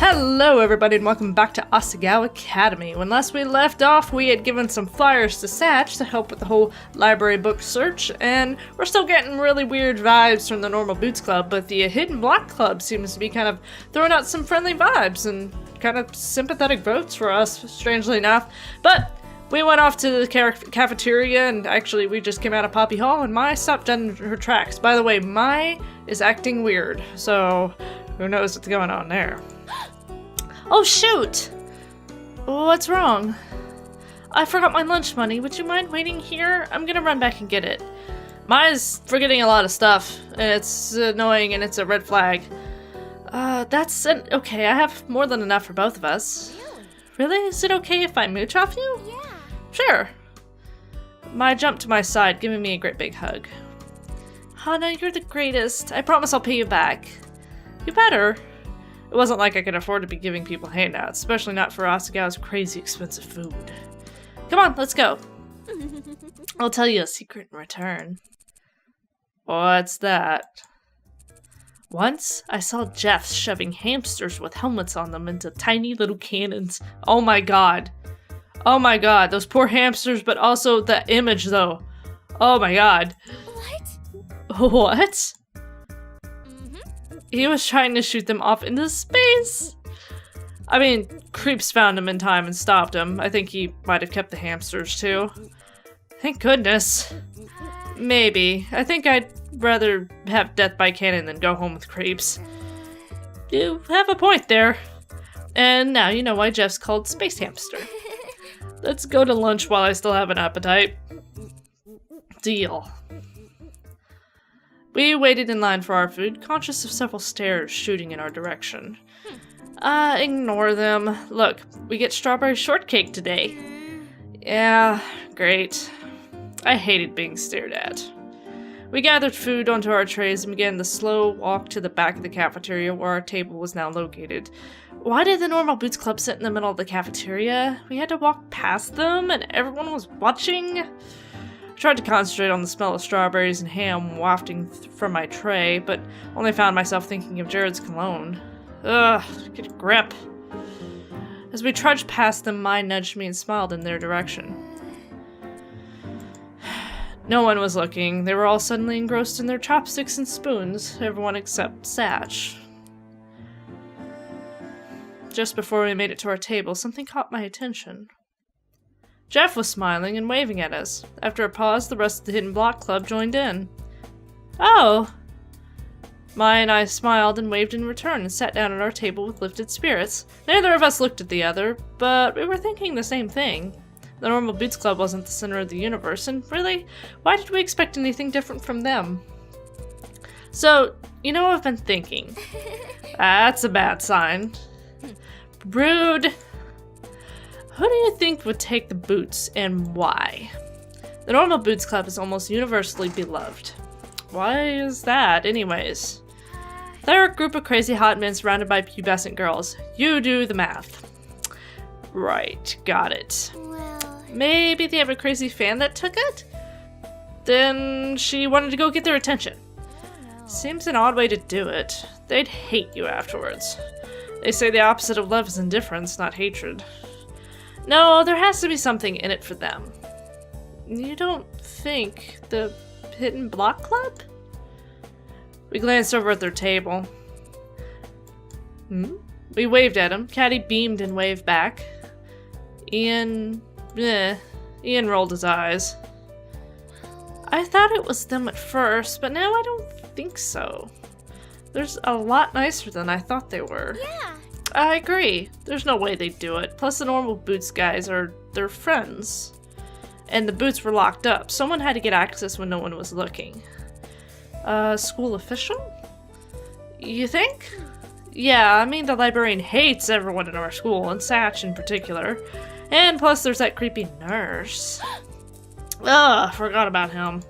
Hello everybody and welcome back to Asagao Academy. When last we left off, we had given some flyers to Satch to help with the whole library book search, and we're still getting really weird vibes from the normal Boots Club, but the Hidden Block Club seems to be kind of throwing out some friendly vibes and kind of sympathetic votes for us, strangely enough. But we went off to the cafeteria, and actually we just came out of Poppy Hall, and Mai stopped dead in her tracks. By the way, Mai is acting weird, so who knows what's going on there. Oh shoot! What's wrong? I forgot my lunch money. Would you mind waiting here? I'm gonna run back and get it. Mai's forgetting a lot of stuff, and it's annoying and it's a red flag. Okay, I have more than enough for both of us. Really? Is it okay if I mooch off you? Yeah. Sure. Mai jumped to my side, giving me a great big hug. Hana, you're the greatest. I promise I'll pay you back. You better. It wasn't like I could afford to be giving people handouts, especially not for Asagao's crazy expensive food. Come on, let's go. I'll tell you a secret in return. What's that? Once, I saw Jeff shoving hamsters with helmets on them into tiny little cannons. Oh my god. Oh my god, those poor hamsters, but also the image though. Oh my god. What? What? He was trying to shoot them off into space. I mean, creeps found him in time and stopped him. I think he might have kept the hamsters too. Thank goodness. Maybe. I think I'd rather have death by cannon than go home with creeps. You have a point there. And now you know why Jeff's called Space Hamster. Let's go to lunch while I still have an appetite. Deal. We waited in line for our food, conscious of several stares shooting in our direction. Ignore them. Look, we get strawberry shortcake today. Yeah, great. I hated being stared at. We gathered food onto our trays and began the slow walk to the back of the cafeteria where our table was now located. Why did the normal Boots Club sit in the middle of the cafeteria? We had to walk past them and everyone was watching? I tried to concentrate on the smell of strawberries and ham wafting from my tray, but only found myself thinking of Jared's cologne. Ugh, get a grip. As we trudged past them, Mai nudged me and smiled in their direction. No one was looking. They were all suddenly engrossed in their chopsticks and spoons, everyone except Satch. Just before we made it to our table, something caught my attention. Jeff was smiling and waving at us. After a pause, the rest of the Hidden Block Club joined in. Oh! Mai and I smiled and waved in return and sat down at our table with lifted spirits. Neither of us looked at the other, but we were thinking the same thing. The normal Boots Club wasn't the center of the universe, and really, why did we expect anything different from them? So, you know what I've been thinking? That's a bad sign. Rude. Who do you think would take the boots, and why? The normal Boots Club is almost universally beloved. Why is that, anyways? They're a group of crazy hot men surrounded by pubescent girls. You do the math. Right, got it. Well, Maybe they have a crazy fan that took it? Then she wanted to go get their attention. Seems an odd way to do it. They'd hate you afterwards. They say the opposite of love is indifference, not hatred. No, there has to be something in it for them. You don't think the Hidden Block Club? We glanced over at their table. We waved at him. Caddy beamed and waved back. Ian rolled his eyes. I thought it was them at first, but now I don't think so. They're a lot nicer than I thought they were. yeah. I agree. There's no way they'd do it. Plus the normal Boots guys are their friends. And the boots were locked up. Someone had to get access when no one was looking. School official? You think? Yeah, I mean the librarian hates everyone in our school, and Satch in particular. And plus there's that creepy nurse. Ugh, forgot about him.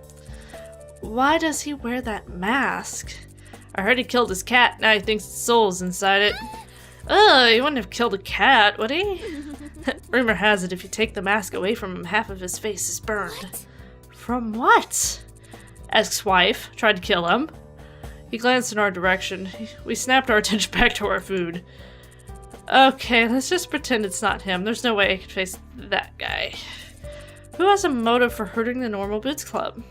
Why does he wear that mask? I heard he killed his cat, now he thinks the soul's inside it. Ugh, he wouldn't have killed a cat, would he? Rumor has it if you take the mask away from him, half of his face is burned. What? From what? Ex-wife tried to kill him. He glanced in our direction. We snapped our attention back to our food. Okay, let's just pretend it's not him. There's no way I could face that guy. Who has a motive for hurting the Normal Boots Club?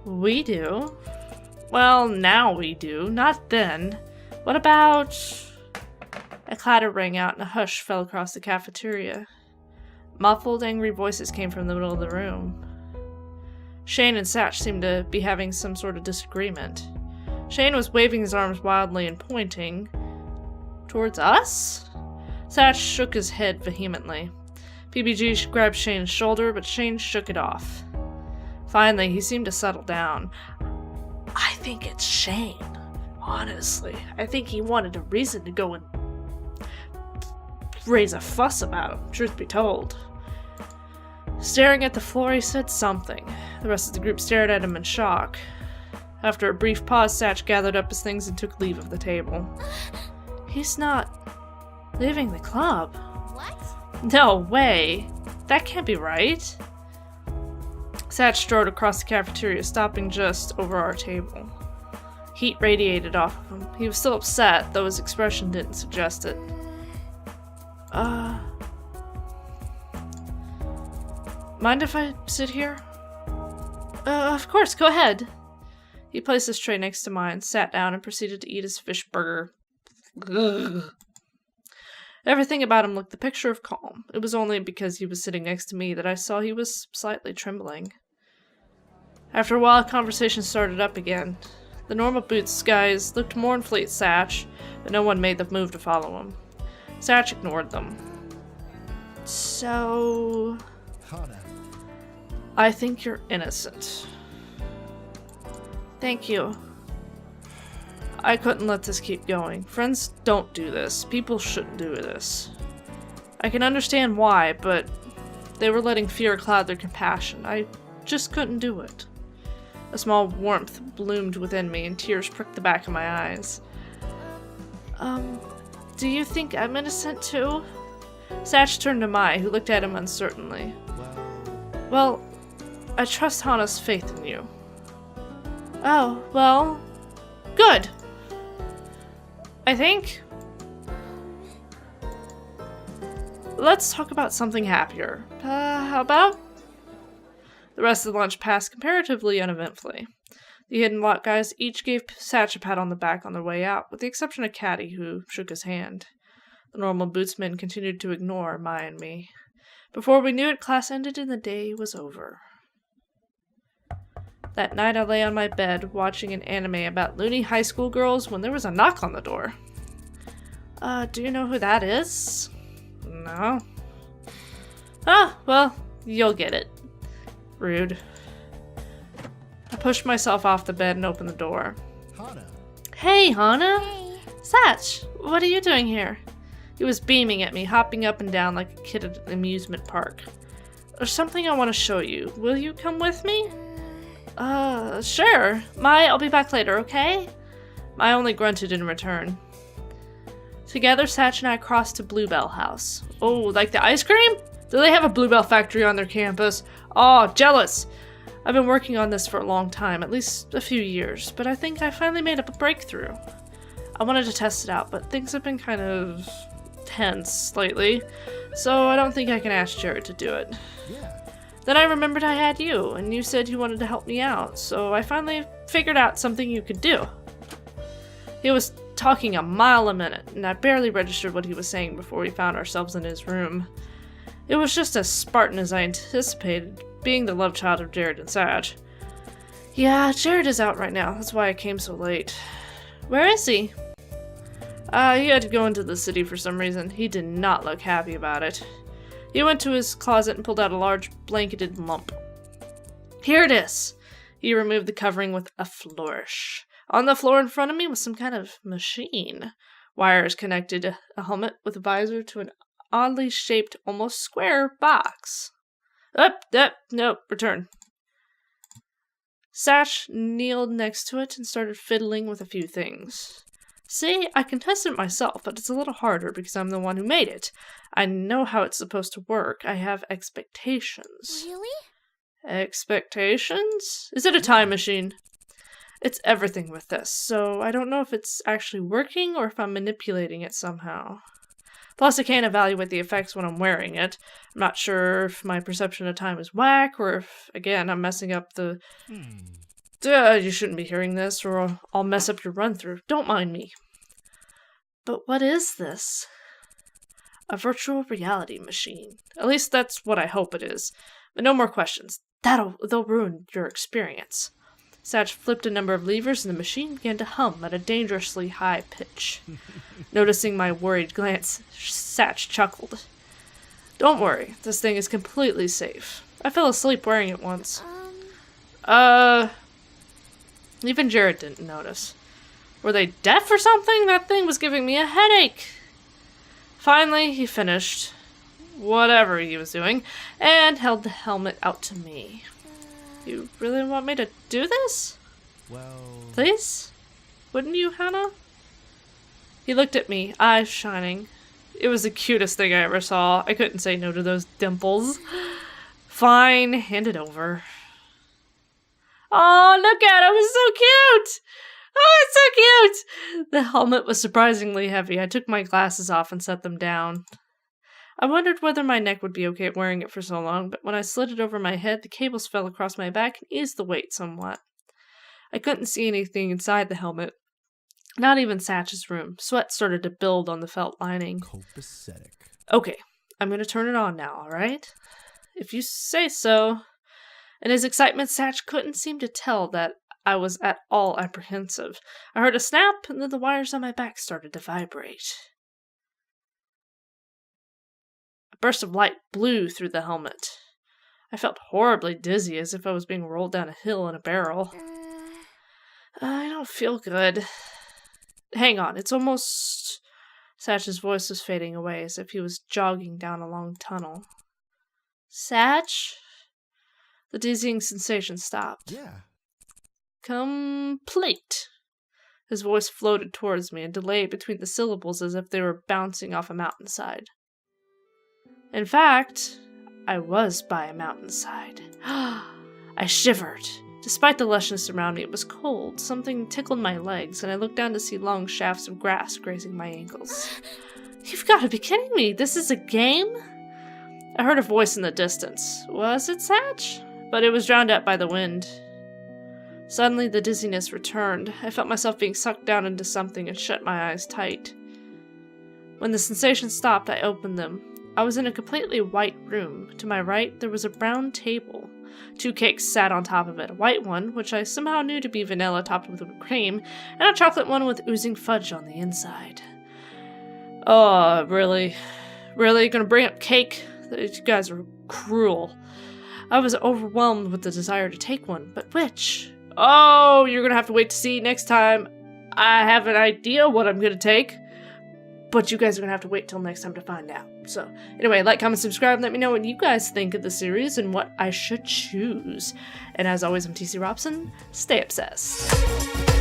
We do. Well, now we do. Not then. What about... A clatter rang out and a hush fell across the cafeteria. Muffled, angry voices came from the middle of the room. Shane and Satch seemed to be having some sort of disagreement. Shane was waving his arms wildly and pointing... towards us? Satch shook his head vehemently. PBG grabbed Shane's shoulder, but Shane shook it off. Finally, he seemed to settle down. I think it's Shane. Honestly, I think he wanted a reason to go and raise a fuss about him, truth be told. Staring at the floor, he said something. The rest of the group stared at him in shock. After a brief pause, Satch gathered up his things and took leave of the table. He's not leaving the club. What? No way. That can't be right. Satch strode across the cafeteria, stopping just over our table. Heat radiated off of him. He was still upset, though his expression didn't suggest it. Mind if I sit here? Of course, go ahead. He placed his tray next to mine, sat down, and proceeded to eat his fish burger. Ugh. Everything about him looked the picture of calm. It was only because he was sitting next to me that I saw he was slightly trembling. After a while, conversation started up again. The Normal Boots guys looked mournfully at Satch, but no one made the move to follow him. Satch ignored them. So... Hana. I think you're innocent. Thank you. I couldn't let this keep going. Friends don't do this. People shouldn't do this. I can understand why, but they were letting fear cloud their compassion. I just couldn't do it. A small warmth bloomed within me, and tears pricked the back of my eyes. Do you think I'm innocent too? Satch turned to Mai, who looked at him uncertainly. Well, I trust Hana's faith in you. Oh, well, good. I think... Let's talk about something happier. How about? The rest of the lunch passed comparatively uneventfully. The Hidden Block guys each gave Satch a pat on the back on their way out, with the exception of Caddy, who shook his hand. The Normal Bootsmen continued to ignore Mai and me. Before we knew it, class ended and the day was over. That night I lay on my bed watching an anime about loony high school girls when there was a knock on the door. Do you know who that is? No. Ah, well, you'll get it. Rude. I pushed myself off the bed and opened the door. Hana. Hey, Hana! Hey. Satch, what are you doing here? He was beaming at me, hopping up and down like a kid at an amusement park. There's something I want to show you. Will you come with me? Sure. Mai, I'll be back later, okay? Mai only grunted in return. Together, Satch and I crossed to Bluebell House. Oh, like the ice cream? Do they have a Bluebell factory on their campus? Oh, jealous! I've been working on this for a long time, at least a few years, but I think I finally made up a breakthrough. I wanted to test it out, but things have been kind of tense lately, so I don't think I can ask Jared to do it. Yeah. Then I remembered I had you, and you said you wanted to help me out, so I finally figured out something you could do. He was talking a mile a minute, and I barely registered what he was saying before we found ourselves in his room. It was just as Spartan as I anticipated, being the love child of Jared and Satch. Yeah, Jared is out right now, that's why I came so late. Where is he? He had to go into the city for some reason. He did not look happy about it. He went to his closet and pulled out a large blanketed lump. Here it is! He removed the covering with a flourish. On the floor in front of me was some kind of machine. Wires connected a helmet with a visor to an oddly shaped, almost square box. Nope, return. Satch kneeled next to it and started fiddling with a few things. See, I can test it myself, but it's a little harder because I'm the one who made it. I know how it's supposed to work. I have expectations. Really? Expectations? Is it a time machine? It's everything with this, so I don't know if it's actually working or if I'm manipulating it somehow. Plus, I can't evaluate the effects when I'm wearing it. I'm not sure if my perception of time is whack, or if, again, I'm messing up the... you shouldn't be hearing this, or I'll mess up your run-through. Don't mind me. But what is this? A virtual reality machine. At least that's what I hope it is. But no more questions. They'll ruin your experience. Satch flipped a number of levers and the machine began to hum at a dangerously high pitch. Noticing my worried glance, Satch chuckled. Don't worry, this thing is completely safe. I fell asleep wearing it once. Even Jared didn't notice. Were they deaf or something? That thing was giving me a headache. Finally, he finished whatever he was doing and held the helmet out to me. You really want me to do this? Well... Please? Wouldn't you, Hana? He looked at me, eyes shining. It was the cutest thing I ever saw. I couldn't say no to those dimples. Fine, hand it over. Oh, look at him, it's so cute! Oh, it's so cute! The helmet was surprisingly heavy. I took my glasses off and set them down. I wondered whether my neck would be okay wearing it for so long, but when I slid it over my head, the cables fell across my back and eased the weight somewhat. I couldn't see anything inside the helmet. Not even Satch's room. Sweat started to build on the felt lining. Copacetic. Okay, I'm gonna turn it on now, alright? If you say so. In his excitement, Satch couldn't seem to tell that I was at all apprehensive. I heard a snap, and then the wires on my back started to vibrate. A burst of light blew through the helmet. I felt horribly dizzy, as if I was being rolled down a hill in a barrel. I don't feel good. Hang on, it's almost... Satch's voice was fading away, as if he was jogging down a long tunnel. Satch? The dizzying sensation stopped. Yeah. Complete. His voice floated towards me and delayed between the syllables as if they were bouncing off a mountainside. In fact, I was by a mountainside. I shivered. Despite the lushness around me, it was cold. Something tickled my legs, and I looked down to see long shafts of grass grazing my ankles. You've got to be kidding me! This is a game? I heard a voice in the distance. Was it Satch? But it was drowned out by the wind. Suddenly, the dizziness returned. I felt myself being sucked down into something and shut my eyes tight. When the sensation stopped, I opened them. I was in a completely white room. To my right, there was a brown table. 2 cakes sat on top of it, a white one, which I somehow knew to be vanilla topped with whipped cream, and a chocolate one with oozing fudge on the inside. Oh, really? Really? Gonna bring up cake? You guys are cruel. I was overwhelmed with the desire to take one, but which? Oh, you're gonna have to wait to see next time. I have an idea what I'm gonna take, but you guys are gonna have to wait till next time to find out. So, anyway, like, comment, subscribe, let me know what you guys think of the series and what I should choose. And as always, I'm TC Robson. Stay obsessed.